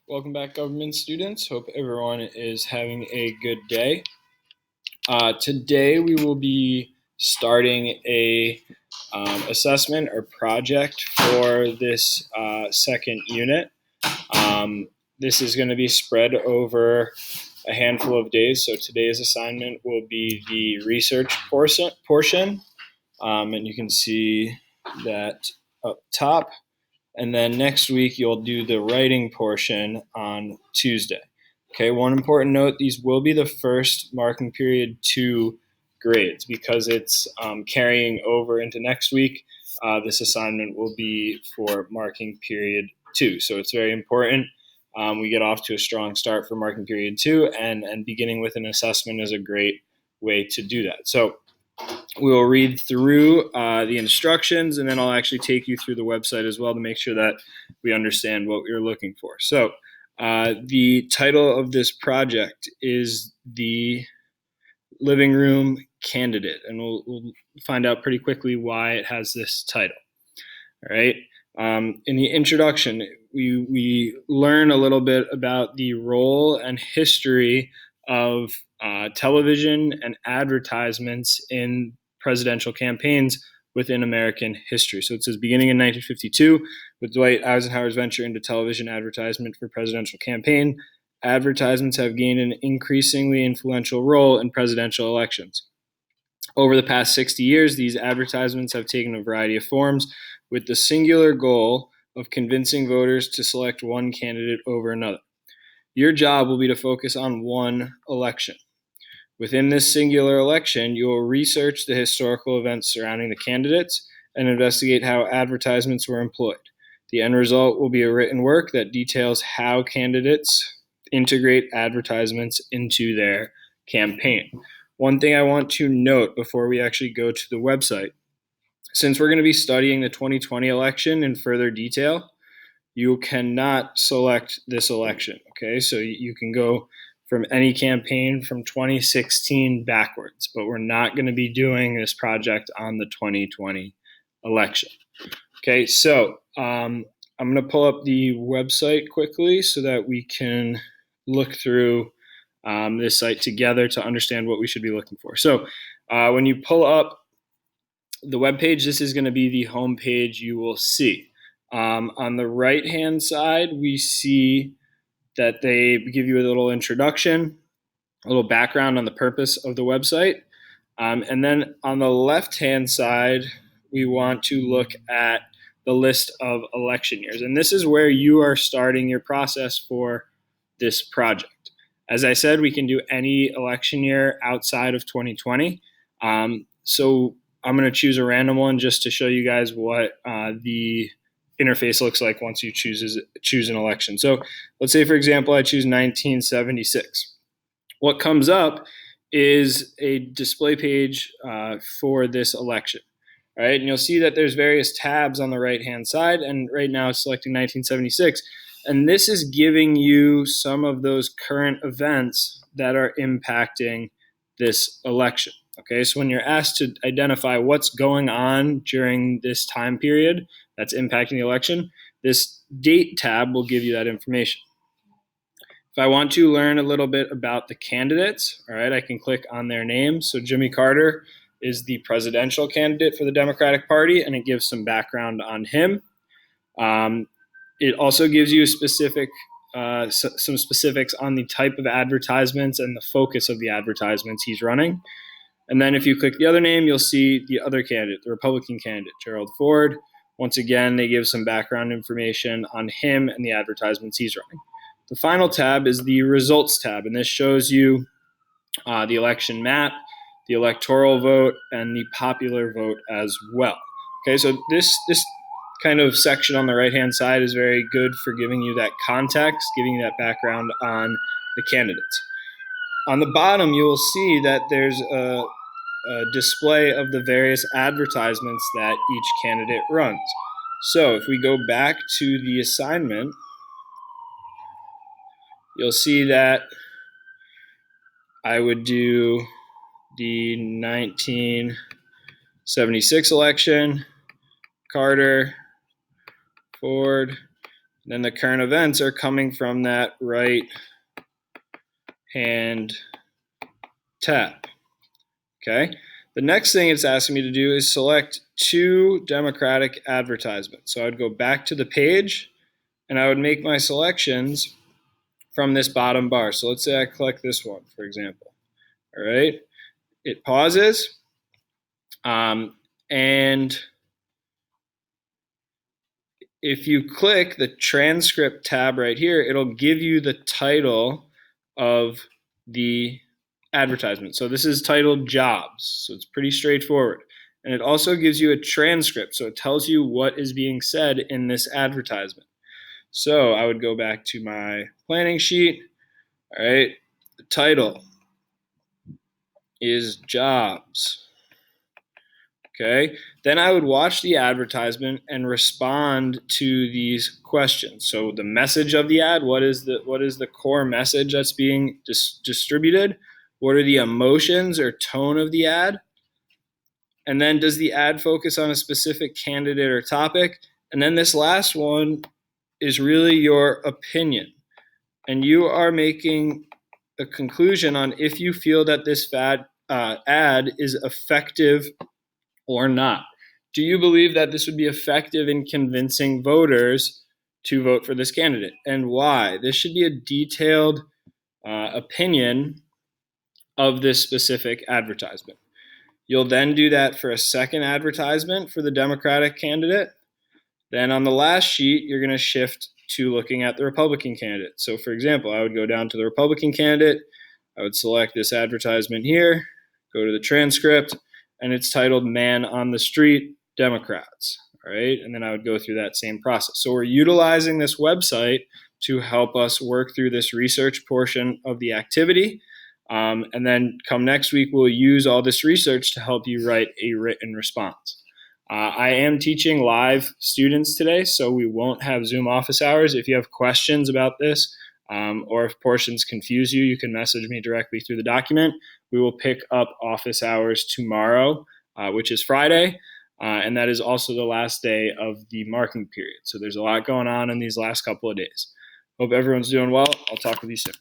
Welcome back, government students. Hope everyone is having a good day. Today we will be starting a assessment or project for this second unit. This is going to be spread over a handful of days. So today's assignment will be the research portion, and you can see that up top. And then next week, you'll do the writing portion on Tuesday. Okay, one important note, these will be the first marking period 2 grades because it's carrying over into next week. This assignment will be for marking period 2. So it's very important. We get off to a strong start for marking period 2, and beginning with an assessment is a great way to do that. So we'll read through the instructions, and then I'll actually take you through the website as well to make sure that we understand what you're looking for. So the title of this project is the living room candidate, and we'll find out pretty quickly why it has this title. All right. In the introduction, we learn a little bit about the role and history of television and advertisements in presidential campaigns within American history. So it says beginning in 1952 with Dwight Eisenhower's venture into television advertisement for presidential campaign, advertisements have gained an increasingly influential role in presidential elections. Over the past 60 years, these advertisements have taken a variety of forms with the singular goal of convincing voters to select one candidate over another. Your job will be to focus on one election. Within this singular election, you will research the historical events surrounding the candidates and investigate how advertisements were employed. The end result will be a written work that details how candidates integrate advertisements into their campaign. One thing I want to note before we actually go to the website, since we're going to be studying the 2020 election in further detail, you cannot select this election, okay? So you can go from any campaign from 2016 backwards, but we're not going to be doing this project on the 2020 election. Okay, so I'm going to pull up the website quickly so that we can look through this site together to understand what we should be looking for. So when you pull up the web page, this is going to be the home page you will see. On the right-hand side, we see that they give you a little introduction, a little background on the purpose of the website. And then on the left-hand side, we want to look at the list of election years. And this is where you are starting your process for this project. As I said, we can do any election year outside of 2020. So I'm going to choose a random one just to show you guys what the interface looks like once you choose an election. So let's say, for example, I choose 1976. What comes up is a display page for this election. All right, and you'll see that there's various tabs on the right-hand side, and right now it's selecting 1976. And this is giving you some of those current events that are impacting this election. Okay, so when you're asked to identify what's going on during this time period that's impacting the election, this date tab will give you that information. If I want to learn a little bit about the candidates, all right, I can click on their name. So Jimmy Carter is the presidential candidate for the Democratic Party, and it gives some background on him. It also gives you some specifics on the type of advertisements and the focus of the advertisements he's running. And then if you click the other name, you'll see the other candidate, the Republican candidate, Gerald Ford. Once again, they give some background information on him and the advertisements he's running. The final tab is the results tab, and this shows you the election map, the electoral vote, and the popular vote as well. Okay, so this kind of section on the right-hand side is very good for giving you that context, giving you that background on the candidates. On the bottom, you will see that there's a display of the various advertisements that each candidate runs. So if we go back to the assignment, you'll see that I would do the 1976 election, Carter, Ford, Then the current events are coming from that right hand tab. Okay. The next thing it's asking me to do is select 2 Democratic advertisements. So I would go back to the page and I would make my selections from this bottom bar. So let's say I click this one, for example. All right. It pauses. And if you click the transcript tab right here, it'll give you the title of the advertisement. So this is titled Jobs. So it's pretty straightforward. And it also gives you a transcript. So it tells you what is being said in this advertisement. So I would go back to my planning sheet. All right. The title is Jobs. Okay. Then I would watch the advertisement and respond to these questions. So the message of the ad, what is the core message that's being distributed? What are the emotions or tone of the ad? And then does the ad focus on a specific candidate or topic? And then this last one is really your opinion. And you are making a conclusion on if you feel that this ad is effective or not. Do you believe that this would be effective in convincing voters to vote for this candidate, and why? This should be a detailed opinion of this specific advertisement. You'll then do that for a second advertisement for the Democratic candidate. Then on the last sheet, you're going to shift to looking at the Republican candidate. So for example, I would go down to the Republican candidate. I would select this advertisement here, go to the transcript, and it's titled Man on the Street, Democrats. All right. And then I would go through that same process. So we're utilizing this website to help us work through this research portion of the activity. And then come next week, we'll use all this research to help you write a written response. I am teaching live students today, so we won't have Zoom office hours. If you have questions about this, or if portions confuse you, you can message me directly through the document. We will pick up office hours tomorrow, which is Friday, and that is also the last day of the marking period. So there's a lot going on in these last couple of days. Hope everyone's doing well. I'll talk with you soon.